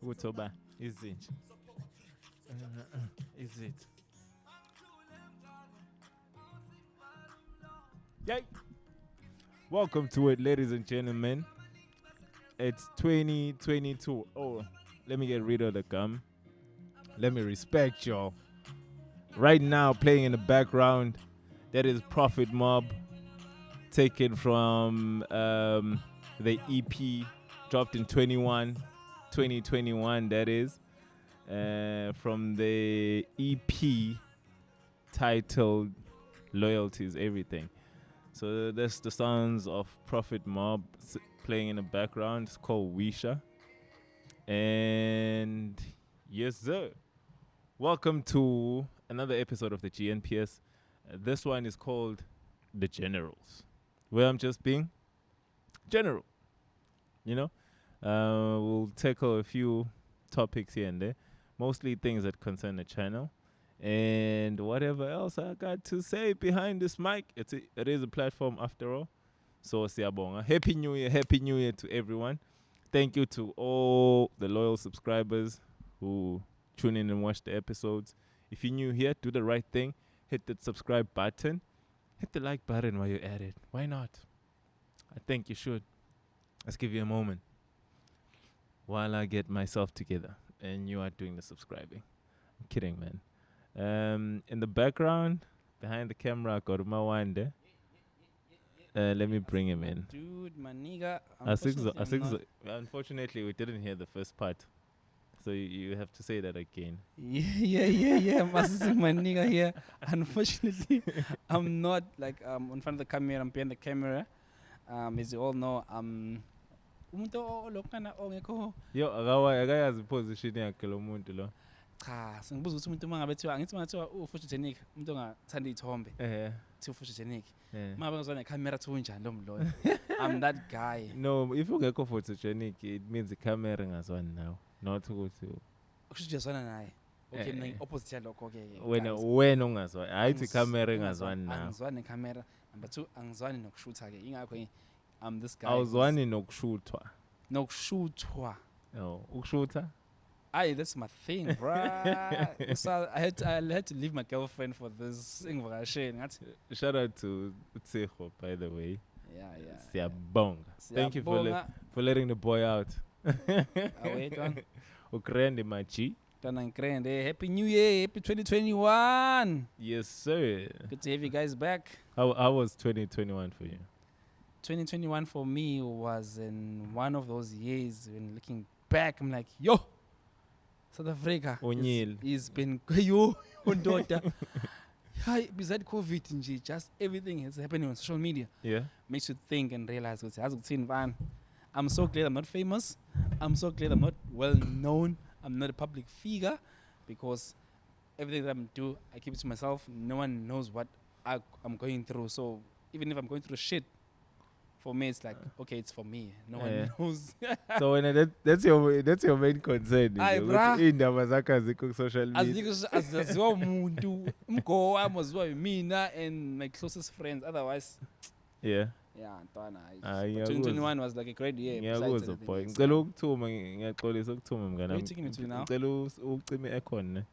Utoba, is it? Is it? Yay! Welcome to it, ladies and gentlemen. It's 2022. Oh, let me get rid of the gum. Let me respect y'all. Right now, playing in the background, that is Prophet Mob, taken from the EP dropped in 2021, that is. From the EP titled Loyalty is Everything. So that's the sounds of Prophet Mob playing in the background. It's called Wisha. And yes, sir. Welcome to another episode of the GNPS. This one is called The Generals, where I'm just being general. You know, we'll tackle a few topics here and there, mostly things that concern the channel. And whatever else I got to say behind this mic, it is a platform after all. So siyabonga. Happy New Year to everyone. Thank you to all the loyal subscribers who tune in and watch the episodes. If you're new here, do the right thing. Hit that subscribe button. Hit the like button while you're at it. Why not? I think you should. Let's give you a moment while I get myself together and you are doing the subscribing. I'm kidding, man. In the background, behind the camera, I got my Wandile. Let me bring him in. Dude, my nigga. Unfortunately, we didn't hear the first part. So you have to say that again. Yeah. My nigga here. Unfortunately, I'm not like in front of the camera. I'm behind the camera. As you all know, Yo, akayazi position yakhe lo muntu lo. cha sengibuza ukuthi umuntu mangabe thiwa angithi mangathiwa uphotogenic umuntu ongathanda iy'thombe thiwa uphotogenic mangabe ngizona necamera thiwa unjani lo mloyo. I'm that guy. No, if ungekho photogenic, it means the camera ingazwani nawe, not ukuthi Ukusho uyazwana naye. Okay, mina opposite yalokho ke. wena ungazwani, hayithi camera ingazwani nawe. Angizwani necamera. Number 2, angizwani nokushutha ke. Ingakho I'm this guy. Awuzwani nokushuthwa. Nokushuthwa. Oh, ukushutha? Aye, that's my thing, bruh. So I had to leave my girlfriend for this ingvakasheni. Shout out to Tseho, by the way. Yeah. Siyabonga. Thank you for letting the boy out. Wait on. Ukrende machi. Happy New Year, happy 2021. Yes, sir. Good to have you guys back. How was 2021 for you? 2021 for me was in one of those years when looking back, I'm like, yo, South Africa is been yo daughter. Besides COVID, just everything is happening on social media. Yeah. Makes you think and realize I'm so glad I'm not famous. I'm so glad I'm not well known. I'm not a public figure because everything that I'm doing, I keep it to myself. No one knows what I'm going through. So even if I'm going through shit, for me it's like, okay, it's for me. No one knows. So when that's your main concern. Aye, bruh. Indaba zakho azikho social media. Aziwa umuntu umgo wami waziwa mina and my closest friends. Otherwise, yeah, ntwana. Ngiyakuzwa. 2021 was like a great year. Ngiyakuzwa boy. Ngicela ukuthuma, ngiyaxolisa ukuthuma mngana. Where you taking me to now? Ngicela ucime aircon ne.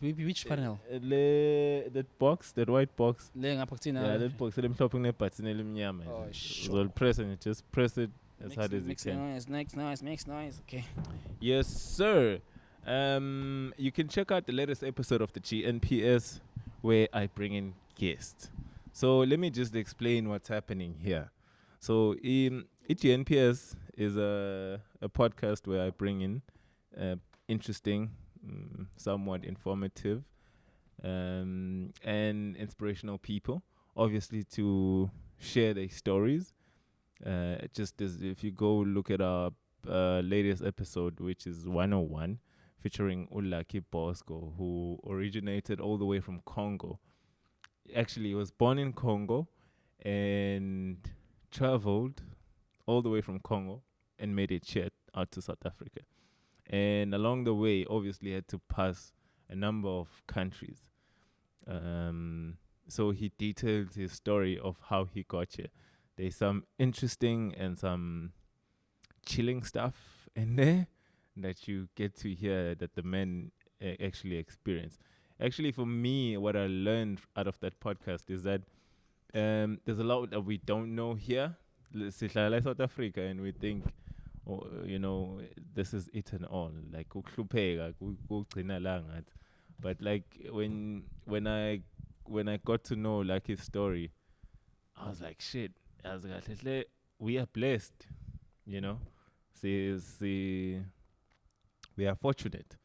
Which panel? That box, that white box. Yeah, that box. Elimhlophe kunebutton elimnyama. Oh, sure. So press and just press it as hard as you can. Makes noise. Okay. Yes, sir. You can check out the latest episode of the GNPS where I bring in guests. So let me just explain what's happening here. So GNPS is a podcast where I bring in interesting, somewhat informative, and inspirational people, obviously to share their stories. Just as if you go look at our latest episode, which is 101, featuring Ulaki Bosco, who originated all the way from Congo. Actually, he was born in Congo and traveled all the way from Congo and made it out to South Africa. And along the way, obviously, had to pass a number of countries. So he detailed his story of how he got here. There's some interesting and some chilling stuff in there that you get to hear that the men actually experience. Actually, for me, what I learned out of that podcast is that there's a lot that we don't know here. Sihlala South Africa, and we think, this is it and all. Like, ukuhlupheka, kugcina la ngathi. But like when I got to know like his story, I was like, shit. I was like, we are blessed, you know. See, we are fortunate.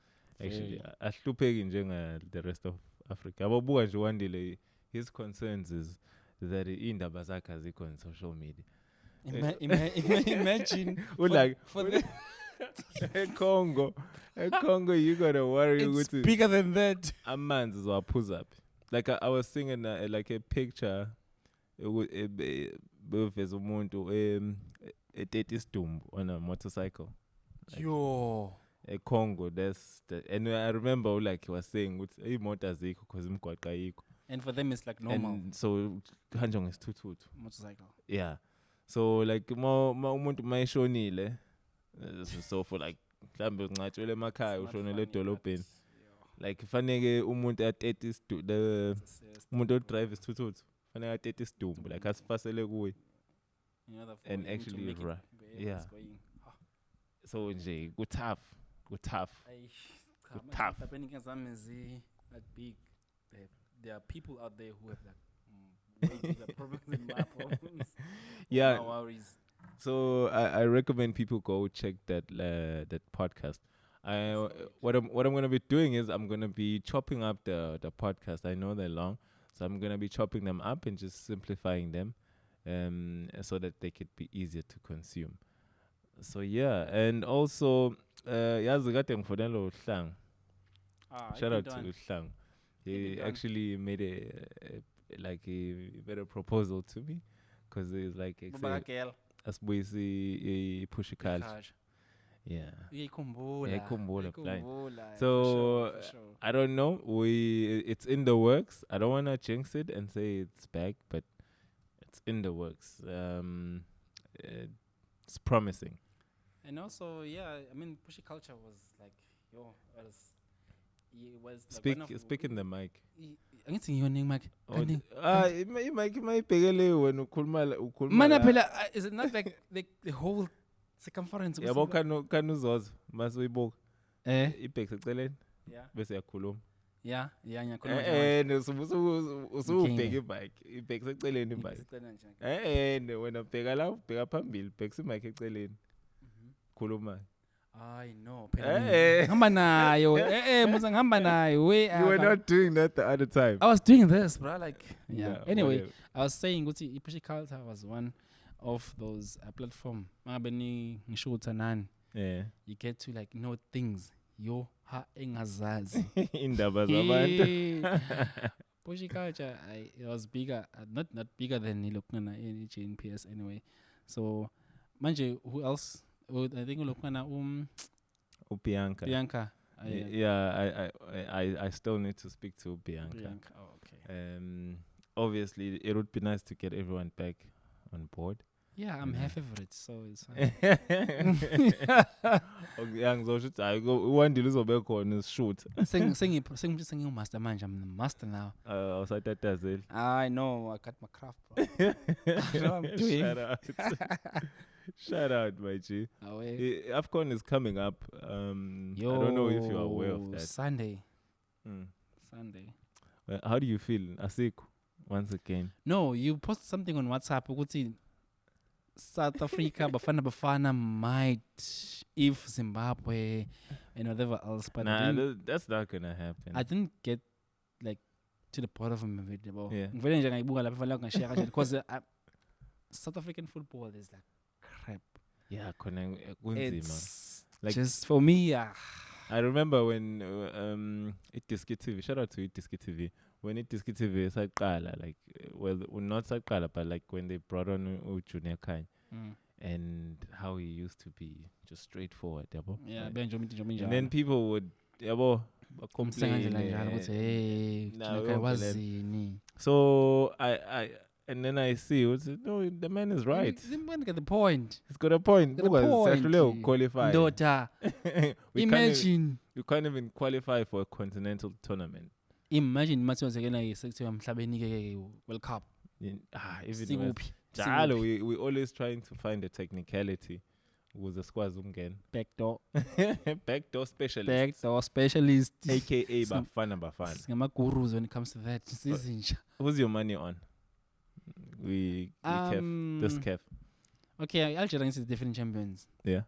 Actually, ahlupheki njenga the rest of Africa. Ababuka nje Wandile, his concerns is that indaba zakhe azikho on social media. Imagine like for the Congo, you gotta worry. it's bigger than that. A man's pulls up. Like I was seeing like a picture with umuntu etetistumbu on a motorcycle. Like, Yo. A Congo, and I remember like he was saying with motors because imgwaqo ayikho. And for them it's like normal. And so kanjong is tutut. Motorcycle. Yeah. So like umuntu mayishonile. So for like mhlambe ngcatshwele emakhaya ushonele edolobheni. Like faneke umuntu the umuntu odrive isithuthu faneke atete isidumbu like asifasele kuye. And actually right. Yeah. So nje go tough. Tough. That big. There are people out there who have like way bigger problems than my problems. Yeah. No worries. So I recommend people go check that podcast. What I'm gonna be doing is I'm gonna be chopping up the podcast. I know they're long, so I'm gonna be chopping them up and just simplifying them, so that they could be easier to consume. So yeah, and also yazi kade ngifundela uHlang. Shout out to Uthlang. He actually made a proposal to me because he's like asibuyisi push culture. Yeah. Uyayikhumbula blind. So for sure. I don't know. It's in the works. I don't want to jinx it and say it's back, but it's in the works. It's promising. And also, yeah, I mean, pushy culture was like, it was like Speak in the mic. I can sing your name, Mike. Mic when ukhuluma. Mana phela, is it not like the whole circumference? Yabo kanuzoza masiyibuka. Ibhek seceleni Yeah. bese yakhuluma. Yeah, ngiyakhuluma. Usubheka imic. Ibhek seceleni imic. Wena bheka la, ubheka phambili, bheka imic eceleni. Khuluma. I know. Ngihamba nayo. Musa ngihamba nayo. You were not doing that the other time. I was doing this, bro. Like, yeah. Anyway, whatever. I was saying, Pushy Culture was one of those platform. Yeah. You get to like know things. Yo ha engazazi. Indaba zabantu. Pushy Culture, it was bigger, not bigger than Ilokana in GNPS anyway. So, manje, who else? I think Ilokana Bianca. Bianca. Yeah, I still need to speak to Bianca. Oh, okay. Obviously, it would be nice to get everyone back on board. Yeah, I'm her favorite, so it's fine. Okay, angizosho I go Wandile uzobe khona shoot. Sing master manje. I'm the master now. Awusatatazeli. I know, I got my craft, bro. I know what I'm doing. Shout out. Shout out, my G. AFCON is coming up. I don't know if you're aware of that. Sunday. Well, how do you feel, Asiko, once again? No, you posted something on WhatsApp. Ukuthi South Africa, Bafana might, if Zimbabwe and whatever else. But that's not gonna happen. I didn't get like to the bottom of it. Yeah. Because South African football is like crap. Yeah, It's like just for me. I remember when Itiski TV, shout out to Itiski TV, when Itiski TV saqala, like not saqala, but like when they brought on Junior Kai and how he used to be just straightforward, yabo. Yeah, and then people would complain. Hey, So And then I see, no, the man is right. Get the point. He's got a point. Get the point. Qualify. Daughter. Imagine. You can't even qualify for a continental tournament. Imagine Matthew again I World Cup. Even Jalo, we always trying to find a technicality. Was a squads again. Backdoor. Backdoor specialist. Backdoor specialist. AKA Bafana. Some gurus when it comes to that. Who's your money on? We this Kef. Okay, Algeria is different champions. Yeah.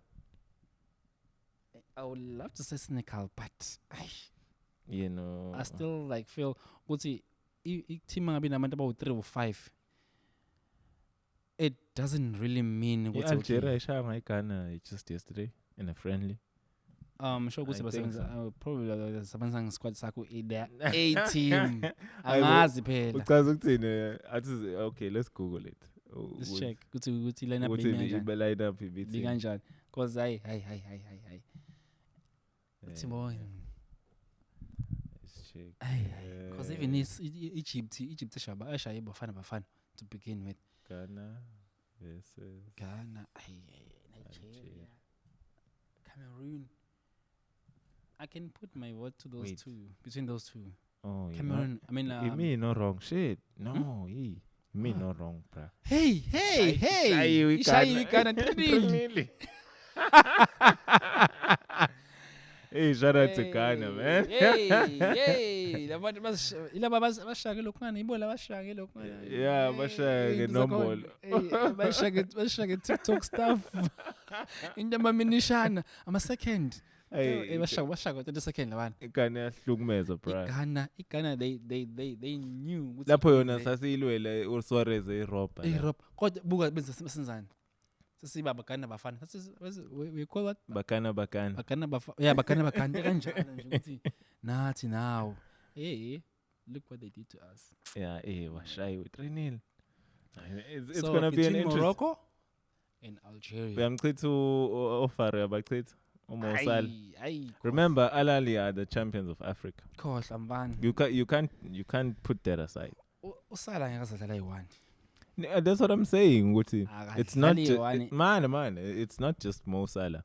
I would love to say Senegal, but you know, I still feel team about 3 or 5. It doesn't really mean Algeria Shanghai Ghana just yesterday in a friendly. Sure probably Samsung squad sakho their A team. Amazi phela. Okay, let's Google it. Let's check. Ukuthi line up line up kanjani. Cause hi. Boy. Let's check. Cause even Egypt Bafana to begin with. Ghana versus Nigeria. Cameroon. I can put my word to those two. Between those two. Oh, Cameroon. I mean, you mean not wrong. Shit. No, you mean not wrong, bruh. Hey. Shy, we can't. Hey, shout out to Ghana, man. Hey. Yeah, bashage bashage TikTok stuff. In the maminishana. I'm a second. Hey, bashage 30 seconds man. Ghana yahlukumeza, bro. Ghana they knew ukuthi lapho yona sasilwele uSuarez eRopa. Kodwa buka benza senzani. Sisiba Ghana Bafana. We call what? Bafana. Yeah, Bafana kanjalo nje ukuthi nathi now. Hey, look what they did to us. Yeah, washayi with 3-0. It's so going to be an interesting Morocco and Algeria. I'm going to offer about remember, Al Ahly are the champions of Africa. Of course, you can't put that aside. Usala ngakazadlala i1. That's what I'm saying. It's not man. It's not just Mo Salah.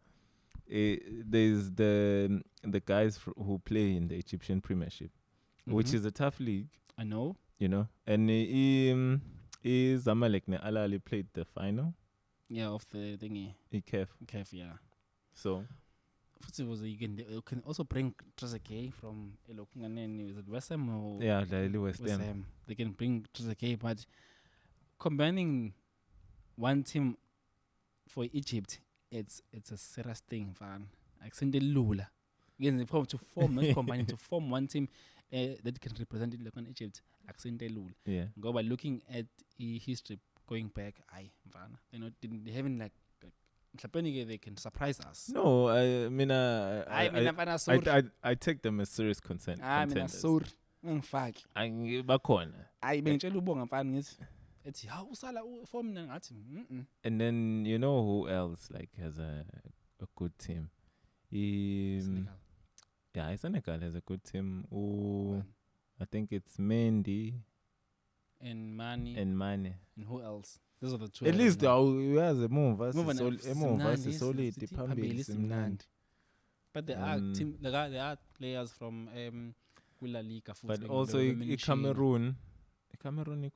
There's the guys who play in the Egyptian Premiership, which is a tough league. I know. You know, and Zamalek and Al Ahly played the final. Yeah, of the thingy. Kef, yeah. So. You can also bring Trezeguet from is it West Ham or West Ham. They can bring Trezeguet, but combining one team for Egypt, it's a serious thing, fan. Accent Lula. Again, to form not combining to form one team that can represent Egypt. Accent Lula. Yeah. Go by looking at history going back. They haven't they can surprise us. No, I mean, I take them as serious contenders. And then you know who else has a good team? Senegal has a good team. I think it's Mendy and Mane. And who else? Those are the two. At least we has a move versus solid. But there are there are players from La Liga. But also Cameroon. Cameroon.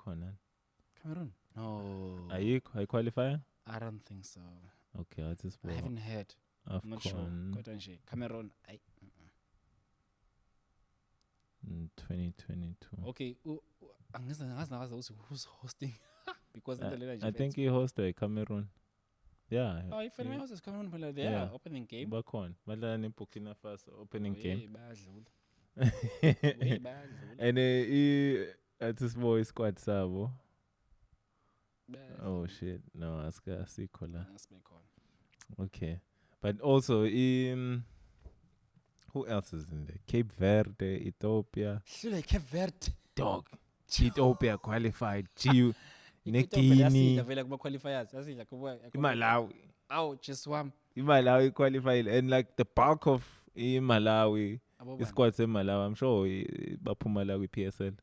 No. Are you qualifying? I don't think so. Okay, I haven't heard. I'm not sure. Cameroon. 2022. Okay. Who's hosting? Because I think he hosted Cameroon. Yeah. Oh, if anyone hosts Cameroon, they opening game. Back on. Madlani Burkina Faso opening game. And at this boy squad sabo. Oh shit. No, ask Kola. Okay. But also who else is in there? Cape Verde, Ethiopia. Cape Verde. Dog. Ethiopia qualified. Nekini. Malawi. Oh, just one. Malawi qualified. And like the bulk of Malawi, the squad's in Malawi. I'm sure Bapu Malawi PSL.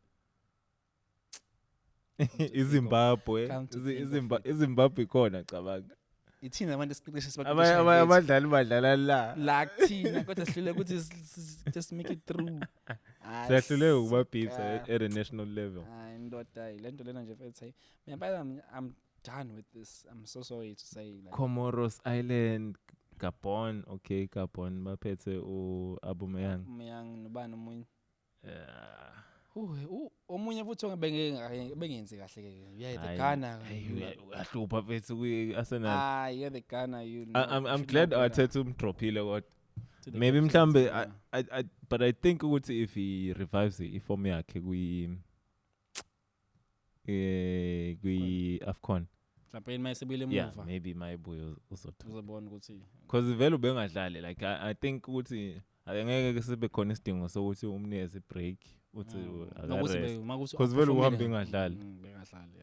iZimbabwe Come to think of it. iZimbabwe khona cabanga ithina abantu esiqeqesha abadlali badlala la kuthina kodwa sihlule ukuthi just make it through. siyahlule ukubabhitsa at a national level. Hayi ndoda le nto lena nje mfethu I'm done with this. I'm so sorry to say like Comoros Island, Gabon, okay, Gabon baphethe uAbumeyang. Umyang nobani omunye. Omunye futhi bengenzi kahle ke. Yeah, the Ghana. Ahlupha mfethu kuArsenal. Yeah, the Ghana you know. I'm glad Arteta umdrophile kodwa. Maybe mhlambe I but I think ukuthi if he revives the form yakhe kwi AFCON. Mhlawumbe mayisebile Yeah, emuva. maybe mayibuye uzothola. Uzobona ukuthi Because vele ubengadlali like I think ukuthi angeke sibe khona isidingo sokuthi umnikeze break uthi makuthi because vele uhamba engadlali.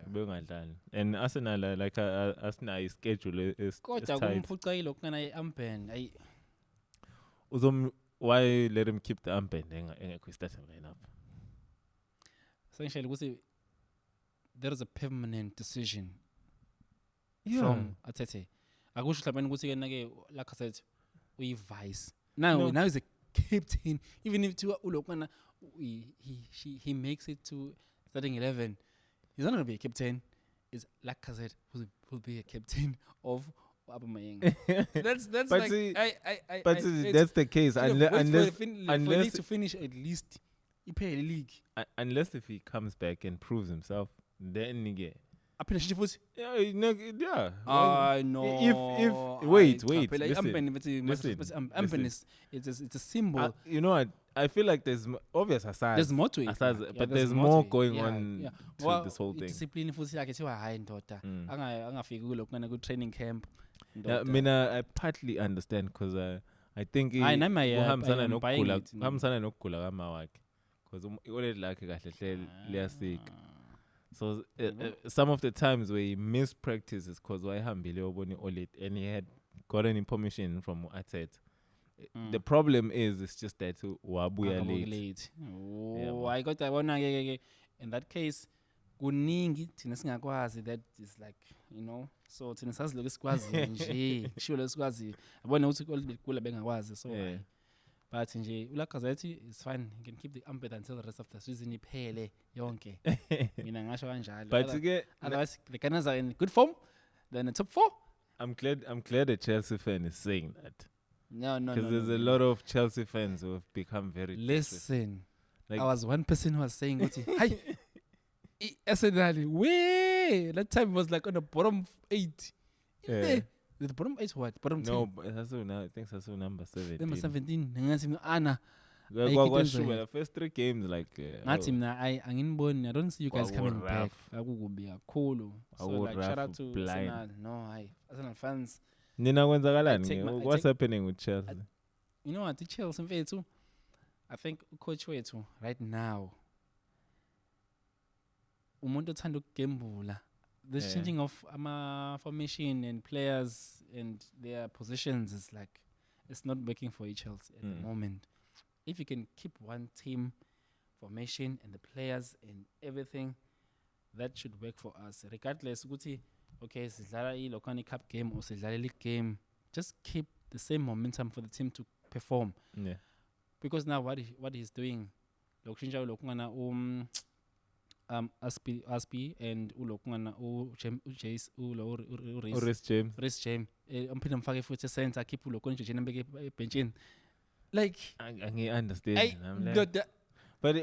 Bengadlali. And Arsenal like Arsenal schedule is Kodwa tight. kumfucayile okungana iAmbend ayi Why let him keep the armband engekho starting lineup? Essentially ukuthi there is a permanent decision Yeah. from Arteta. Akusho mhlawumbe ukuthi ke nake la cassette uyi-vice. Now he's a captain. Even if to ulokwana he makes it to starting 11, he's not going to be a captain. It's like cassette who'll be a captain of Aubameyang. That's But like see, I that's the case unless unless to finish at least iphele league. Unless if he comes back and proves himself, then again. Aphela shithi futhi. Yeah. No. If wait, listen. Ampen is it's a symbol. You know what? I feel like there's obvious aside. There's more to it. But there's more going on to this whole thing. Discipline futhi yakhe thiwa hayi ndoda. Angafiki kulokho ku training camp. I mean, I partly understand because I think uhambisana nokugula kama wakhe because already lakhe kahle hle liyasika. So some of the times where he missed practices because wayehambile obone olet and he had gotten information from Arteta. The problem is it's just that wabuya late. I got that one in that case kuningi thina singakwazi that is like you know so thina sazi lokho sikwazi nje sure lesikwazi yabona ukuthi kula bengakwazi so but nje uLacazette is fine, he can keep the armband until the rest of the season iphele yonke. Mina ngasho kanjalo. But otherwise the Gunners are in good form, they're in the top 4. I'm glad a Chelsea fan is saying that. No. Because there's a lot of Chelsea fans who have become very listen. Like, I was one person who was saying, "Hi, Arsenal, way." That time was like on the bottom 8. The bottom 8 what? Bottom 10? No, I think that's number 17. Number 17. Ngathi Anna. The first 3 games like ngathi mina anginiboni. I don't see you guys coming back. Akukubi kakhulu. So like shout out to Arsenal. No, Arsenal fans. Nina kwenzakalani? What's happening with Chelsea? You know what? The Chelsea mfethu. I think coach wethu right now umuntu othanda ukugembula. This changing of formation and players and their positions is like it's not working for Chelsea at the moment. If you can keep one team formation and the players and everything, that should work for us. Regardless, okay, sidlala i-Locani Cup game or sidlala league game, just keep the same momentum for the team to perform. Yeah. Because now what he's doing, lokushintsha lokungana Aspi and ulokungana Jace Reece James umphinde mfake futhi center keep ulokoni nje nembeke benchini like I understand. But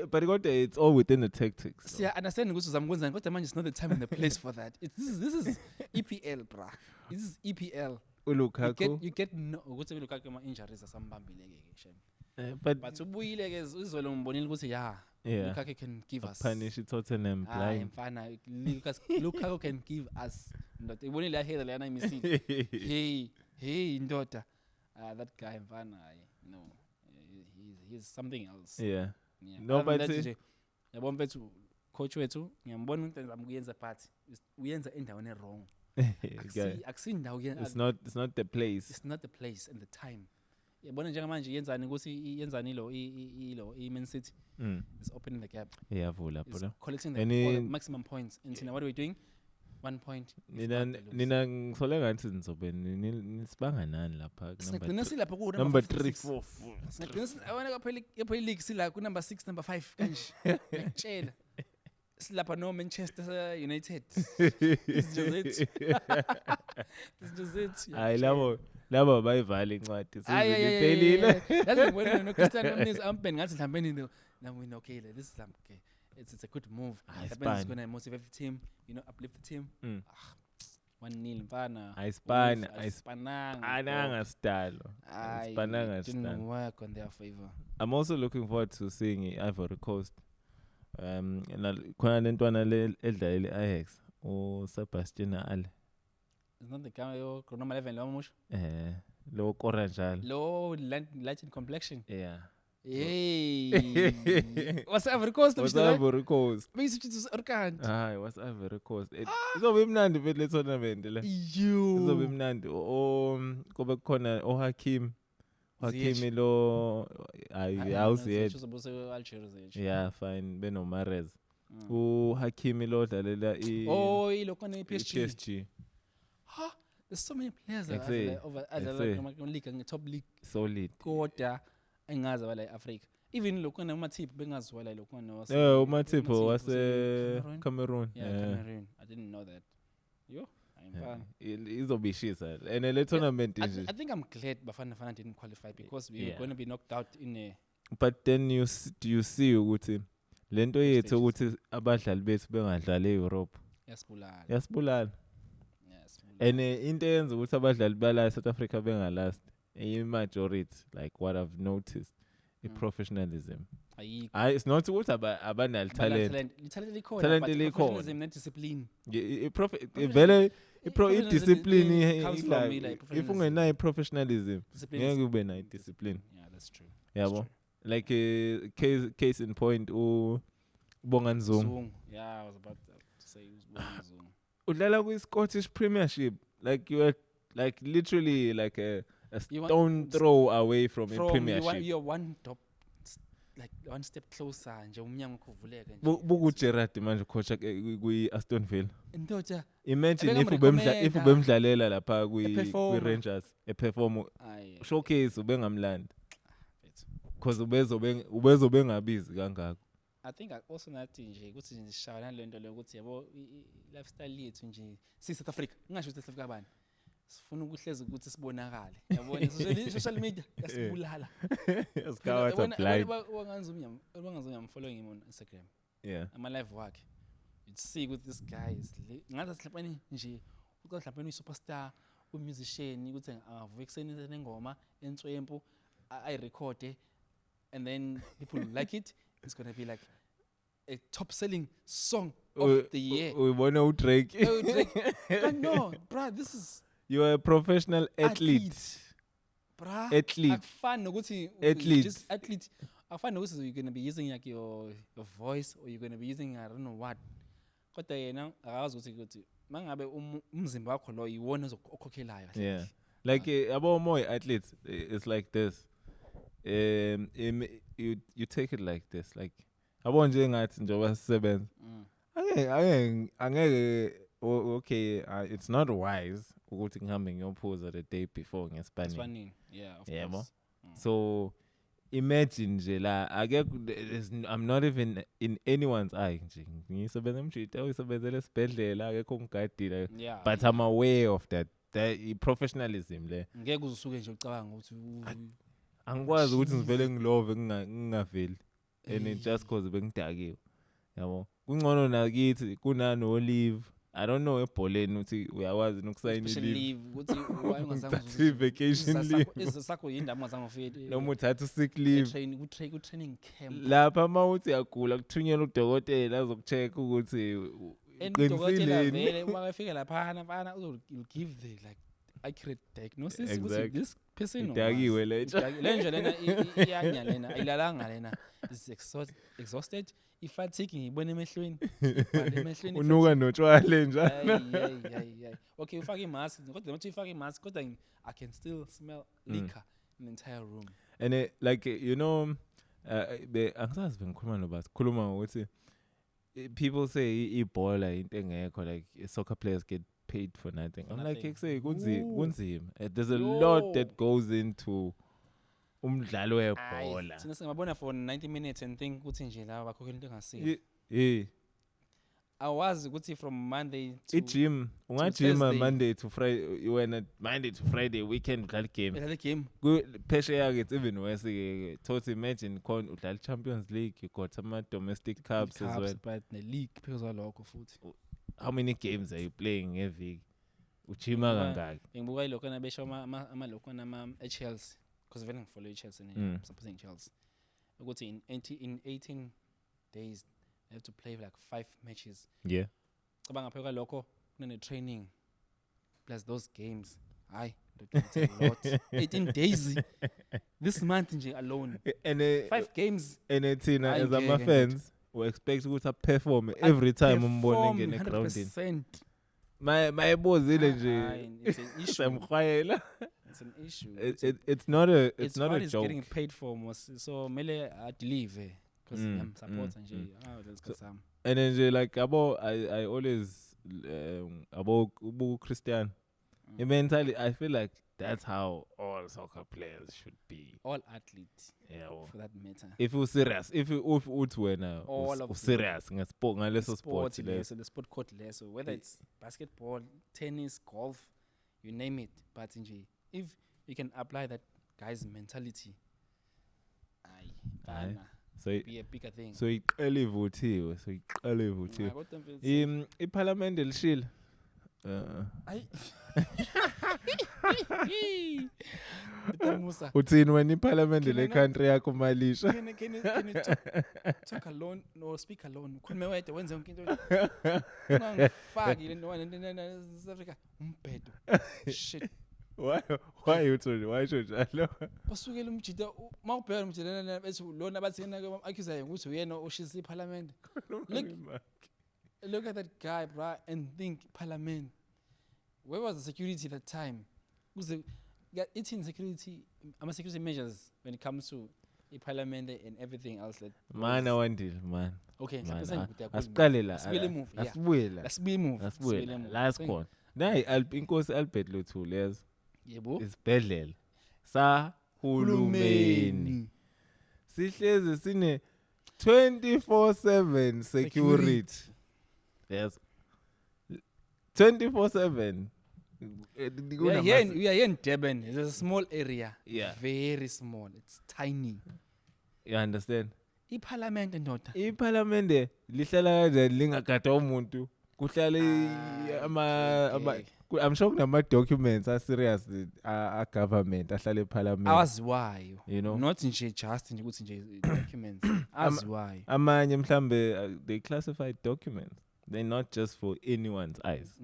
it's all within the tactics. See, I understand ukuthi uzamkwenzani kodwa manje it's not the time and the place for that. This is EPL, bruh. This is EPL. Lukaku. You get no ukuthi Lukaku ama injuries asambambileke ke shem. But ubuyile ke uzolo ngibonile ukuthi Lukaku can give us punish Tottenham blind. Mfana Lukaku can give us ndoda ibonile ahela lana imisile. Hey ndoda. That guy mfana no. He's something else. Yeah. No, but yabona mfethu coach wethu ngiyambona into ezamkuyenza but uyenza endaweni wrong. Akusindawo It's not the place. It's not the place and the time. yabona njengamanje yenzani ukuthi yenzani lo Man City is opening the gap. Iyavula It's phela. collecting the maximum points. And what are we doing? 1 point. Nina ngisole ngathi nizobe nisibanga nani lapha Sigcina silapha ku number 3 4 sigcina awona kaphela league sila ku number 6 number 5 kanje. Ngitshela. Silapha no Manchester United. It's just it. Hayi labo bayivale incwadi seziphelile. That's when no Cristiano Ronaldo ampen ngathi mhlawumbe now we know okay this is okay. It's a good move. It's going to motivate the team, uplift the team. 1-0 mfana. Ayispananga style. Didn't work on their favor. I'm also looking forward to seeing Ivory Coast. Khona lentwana edlala Ajax Sebastian Ale. It's not the guy yo Chrono 11 lo musho. Lo orange. Lo light complexion. Yeah. Hey. What's Ivory Coast? What's Ivory Coast? Besithi urkant. Hayi, what's Ivory Coast? Izobe imnandi vele le tournament le. Izobe imnandi. Kube khona Hakim lo awusiye. Yeah, fine. Beno Mahrez. Hakim lo dlalela lo khona PSG. Ha, there's so many players over league, top league. Solid. Kodwa engazi wala Africa. Even lokho uMatip bengazi wala lokho wase. uMatip wase Cameroon. Yeah, Cameroon. I didn't know that. Yo, I'm fine. Izobishisa. And le tournament I think I'm glad Bafana didn't qualify because we were going to be knocked out in a. But then you see ukuthi lento yethu ukuthi abadlali bethu bengadlala eEurope. Yasibulala. And into yenza ukuthi abadlali bala South Africa bengalast. Majority, like what I've noticed, professionalism. It's not ukuthi abanal talent. Talent professionalism and discipline. Vele discipline like if ungenayo professionalism, ngeke ube nayo discipline. Yeah, that's true. Yabo. Like case in point Bonganzung. Yeah, I was about to say Bonganzung. Udlala ku Scottish Premiership, like you are like literally like a stone throw away from a Premiership. You're one step closer nje umnyango kuvuleka nje. Buku Gerard manje coach ku Aston Villa. Ndoda. Imagine if ubemdlalela lapha ku Rangers perform showcase ubengamlanda. Because ubezobe ngabizi kangaka. I think also nathi nje ukuthi nje sishayana lento lokuthi yabo lifestyle yethu nje South Africa. Ngisho South Africa bani? Sifuna ukuhleza ukuthi sibonakale. Yabona social media yasibulala. Yasikawatha blind. Wanganzumya following him on Instagram. Yeah. Ama live work. You'd see with this guy is ngathi mhlawumbe nje uqala mhlawumbe uyi-superstar, umusician ukuthi avuke kuseni nengoma entswempu I record it and then people like it. It's going to be like a top selling song of the year. We wanna Drake. But no, bruh, this is you are a professional athlete. Bruh. Athlete. Just athlete. I find also you're going to be using like your voice or you're going to be using I don't know what. Kodwa yena akazi ukuthi mangabe umzimba wakho lo yiwona okhokhelayo. Yeah. Like about more athletes it's like this. You take it like this, like abona nje ngathi njengoba sisebenza angeke okay it's not wise ukuthi ngihambe ngiyophuza the day before ngespanning. Yeah, of course. So imagine nje la I'm not even in anyone's eye nje ngisebenza emjita uyisebenzele esibhedlela akekho ungigadile but I'm aware of that professionalism le ngeke uzusuke nje ucabanga ukuthi angikwazi ukuthi ngivele ngilove ngingaveli and just cause bengidakiwe yabo kungcono nakithi kunani olive I don't know ebholeni uthi uyawazi nokusayina leave ukuthi ungasanga vacation leave sakho yindaba ungazange ufike noma uthatha sick leave ku training camp lapha mawuthi yagula kuthunyelwa udokotela azokucheck ukuthi udokotela vele wakafika lapha mfana you'll give the like accurate diagnosis ukuthi this person idakiwe lenje lena iyanya lena ayilalanga lena is exhausted ifatigue ngibona emehlweni unuka notshwala njalo okay ufake imask kodwa not ufake imask kodwa I can still smell liquor an entire room. And it, like angisazi bengikhuluma nobathi khuluma ngokuthi people say ibhola into engekho, like soccer players get paid for nothing. I'm like, say kunzima. There's a lot that goes into umdlalo webhola. Thina singabona for 90 minutes and think ukuthi nje la bakhokhela into engasile. Awazi ukuthi from Monday to gym ungajima Monday to Friday, when Monday to Friday weekend udlala game. Udlala game. Phesheya ke it's even worse ke. Totally imagine khona udlala Champions League, you got some domestic cups as well. But the league because lokho futhi. How many games are you playing every? Ujima kangaki? Ngibuka ilokho na besho ama lokho na Chelsea because vele ngifollow Chelsea and supporting Chelsea. Ukuthi in 18 days they have to play like 5 matches. Yeah. Cabanga phela lokho kune training plus those games. Hayi, that's a lot. 18 days. This month nje alone. And 5 games. And thina as ama fans we expect ukuthi perform every time umbone ngene groundini. Mayibozile nje. It's an issue. Samkhwayela. It's an issue. It's not a what a is joke. Getting paid for most. So mele deliver because I'm supporting nje. That's cuz And then like about I always about Ubu Christian. Mentally I feel like that's how all soccer players should be. All athletes. Yeah. For that matter. If you serious, if wena all of serious ngaleso sport so the sport court less, so whether it's basketball, tennis, golf, you name it, but nje if you can apply that guy's mentality, so be a bigger thing. So iqale ivuthiwe, iParliament lishile. Uthini wena iParliament le country yakho malisha? Can you talk alone or speak alone? Khulume wedwa wenze yonke into. Ungangifaki lento wena South Africa umbhedo. Shit. Why you told why should njalo? Basukela umjida mawubheka umjida bethi lona bathi yena accuse ukuthi uyena oshisa iParliament. Look at that guy, bro, and think Parliament. Where was the security at that time? It's in security. Security measures when it comes to the Parliament and everything else. Man, Wandile, man. Okay, asiqale la. Let's move. Last one. Nayi inkosi Albert Luthuli yes. Yebo. Isibhedlela sa hulumeni. Sihlezi sine 24/7 security. Yes. 24/7. We are here in Durban. It's a small area. Yeah. Very small. It's tiny. You understand? Iparliament ndoda. Iparliament lihlala kanjani lingagada umuntu. Kuhlala I'm sure kunama documents are serious a government ahlala eParliament. Awaziwayo. You know? Not nje just nje ukuthi nje documents. Awaziwayo. Amanye mhlambe they classified documents. They're not just for anyone's eyes.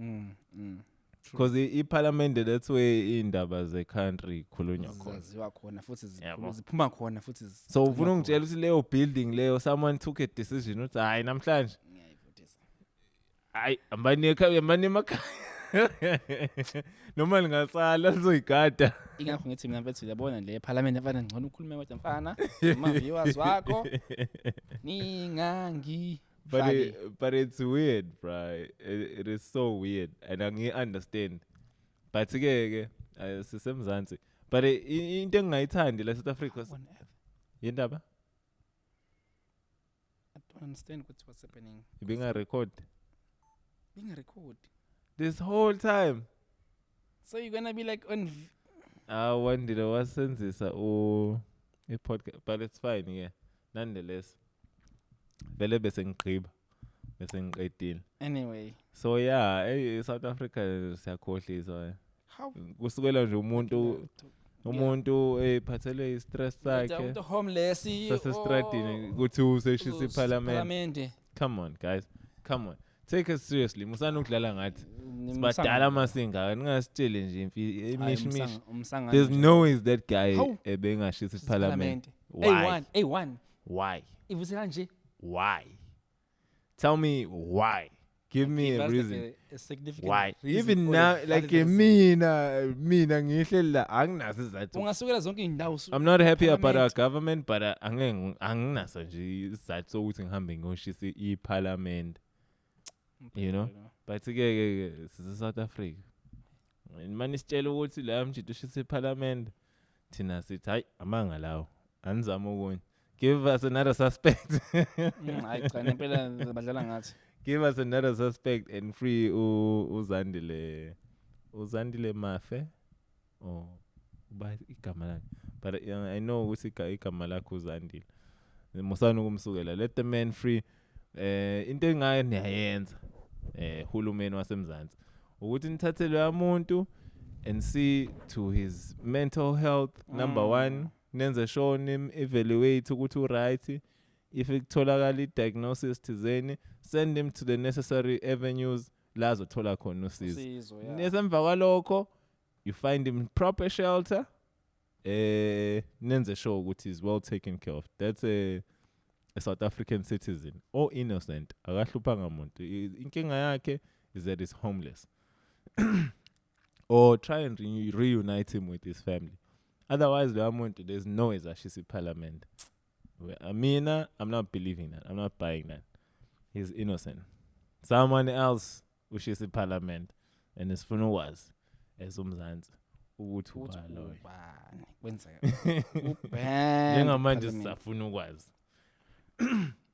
Because iParliament that's where indaba ze country khulunywa khona. Zaziwa khona futhi ziphuma khona futhi. So ufuna ungitshela ukuthi leyo building leyo someone took a decision uthi hayi namhlanje. Ngiyayivotisa. Hayi ambani emakhaya. Noma lingasala lizoyigada. Ingakho ngithi mina mfethu uyabona le Parliament afana ngcono ukhulume kodwa mfana. Ama viewers wakho. Ningangi. But it's weird, bro. It is so weird, and I understand. But ke sisemzansi. But into engayithandi la South Africa. Yindaba? I don't understand what's happening. Being a record. This whole time. So you're gonna be like on. Wandile wasenzisa a podcast, but it's fine, yeah. Nonetheless. Vele bese ngiqedile. Anyway. So yeah, South Africa siyakhohlisa. How? Kusukela nje umuntu ephathelwe istress sakhe. Umuntu homeless. Sasestradini ukuthi useshisa iParliament. Come on guys. Come on. Take us seriously. Musana ukudlala ngathi. Sibadala masinga ningasitshele nje imishimishi. There's no way is that guy ebengashisa iParliament. A1. Why? Ivusela nje. Why? Tell me why. Give me Give a us reason. like a significant Why? reason Even or a now, valid like reason. mina ngihle la anginaso isizathu. Ungasukela zonke iy'ndawo I'm not happy about our Parliament. government, but anginaso nje isizathu sokuthi ngihambe ngiyoshisa iParliament. You know? But ke South Africa. Manje sitshela ukuthi la mjito ushisa iParliament. Thina sithi hayi amanga lawo. Anizama okunye. Give us another suspect. Hayi cha nempela badlala ngathi. Give us another suspect and free Uzandile Mafe. Oh, ba igama lakhe. But I know ukuthi igama lakhe Uzandile. Musana ukumsukela. Let the man free. Into engayo niyayenza. Hulumeni wasemzansi. Ukuthi nithathe lo muntu and see to his mental health. Number one, nenze show him evaluate ukuthi right. If itholakala diagnosis thizeni, send him to the necessary avenues la azothola khona usizo. Nesemva kwalokho, you find him proper shelter. Nenze sure ukuthi is well taken care of. That's a South African citizen or innocent. Akahluphanga umuntu. Inkinga yakhe is that he's homeless. Or try and reunite him with his family. Otherwise, there's no Ashisi Parliament. Amina, I'm not believing that. I'm not buying that. He's innocent. Someone else Ushisi Parliament and his funeral was as umzansi ukuthi ubalo. Njengamanje sisafuna ukwazi.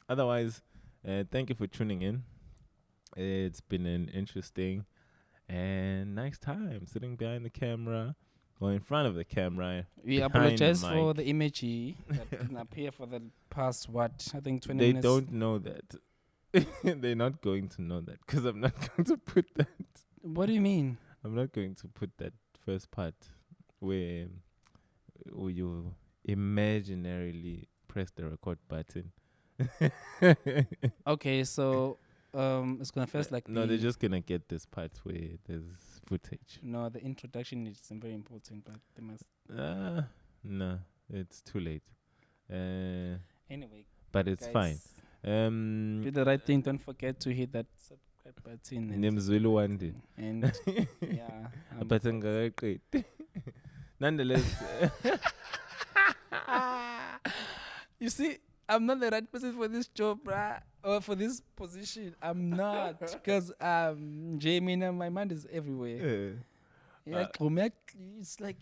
Otherwise, thank you for tuning in. It's been an interesting and nice time sitting behind the camera or in front of the camera. We apologize for the image that didn't appear for the past, I think 20 minutes. They don't know that. They're not going to know that because I'm not going to put that. What do you mean? I'm not going to put that first part where you imaginarily press the record button. Okay, so it's gonna first like no, they're just gonna get this part where there's footage. No, the introduction is very important, but they must. No, it's too late. Anyway, but it's guys, fine. Do the right thing. Don't forget to hit that subscribe button. And yeah, button. Nonetheless, you see, I'm not the right person for this job, bruh, or for this position. I'm not, because Jamie, my mind is everywhere. It's like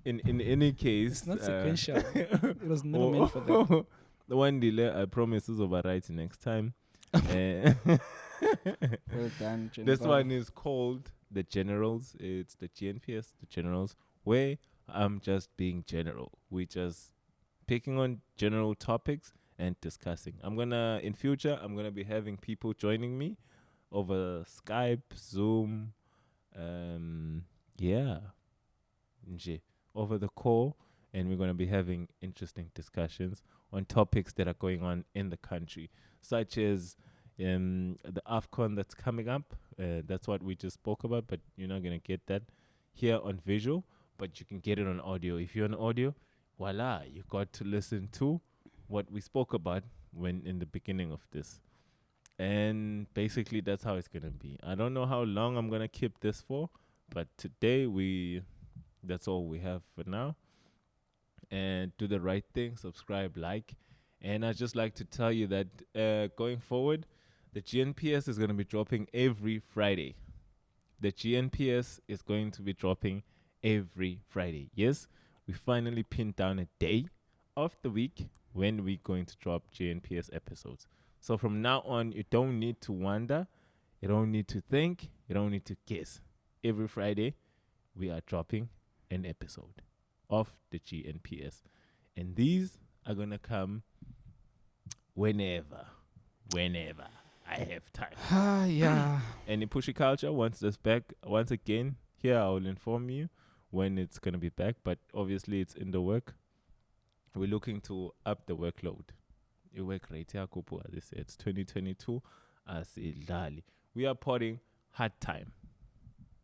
in any case, it's not sequential. It was never meant for that. The Wandile, I promise, is overwrite next time. Well done, General. This one is called The Generals. It's the GNPS, The Generals, where I'm just being general. We just picking on general topics and discussing. In future, I'm gonna be having people joining me over Skype, Zoom, over the call, and we're gonna be having interesting discussions on topics that are going on in the country, such as the AFCON that's coming up. That's what we just spoke about, but you're not gonna get that here on visual, but you can get it on audio. If you're on audio, voila, you got to listen to what we spoke about when in the beginning of this. And basically that's how it's going to be. I don't know how long I'm going to keep this for, but today that's all we have for now. And do the right thing, subscribe, like. And I'd just like to tell you that going forward, the GNPS is going to be dropping every Friday. The GNPS is going to be dropping every Friday. Yes, we finally pinned down a day of the week when we're going to drop GNPS episodes. So from now on, you don't need to wonder, you don't need to think, you don't need to guess. Every Friday, we are dropping an episode of the GNPS. And these are going to come whenever I have time. Yeah. And in Pushy Culture, once that's back, once again, here I will inform you when it's going to be back, but obviously it's in the work. We're looking to up the workload. You work right here, Kupu, as they say. It's 2022. We are putting hard time.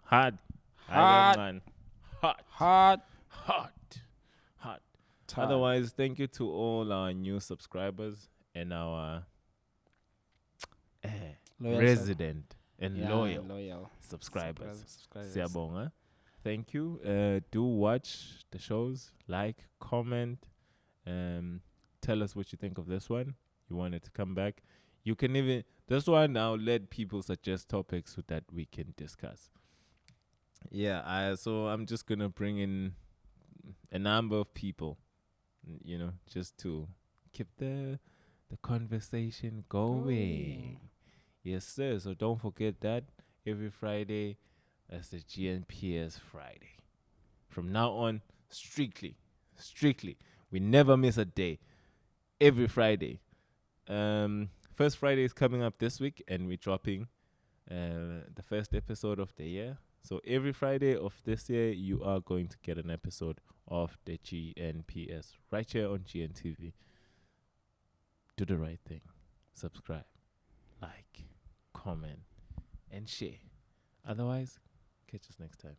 Hard. Time. Otherwise, thank you to all our new subscribers and our resident and Yeah, loyal subscribers. Subscribers. Siyabonga. Thank you. Do watch the shows, like, comment, tell us what you think of this one. You want it to come back. You can even this one I'll let people suggest topics so that we can discuss. Yeah, so I'm just gonna bring in a number of people, just to keep the conversation going. Yes, sir. So don't forget that every Friday, that's the GNPS Friday. From now on, strictly, we never miss a day. Every Friday. First Friday is coming up this week, and we're dropping the first episode of the year. So every Friday of this year, you are going to get an episode of the GNPS right here on GNTV. Do the right thing. Subscribe, like, comment, and share. Otherwise, catch us next time.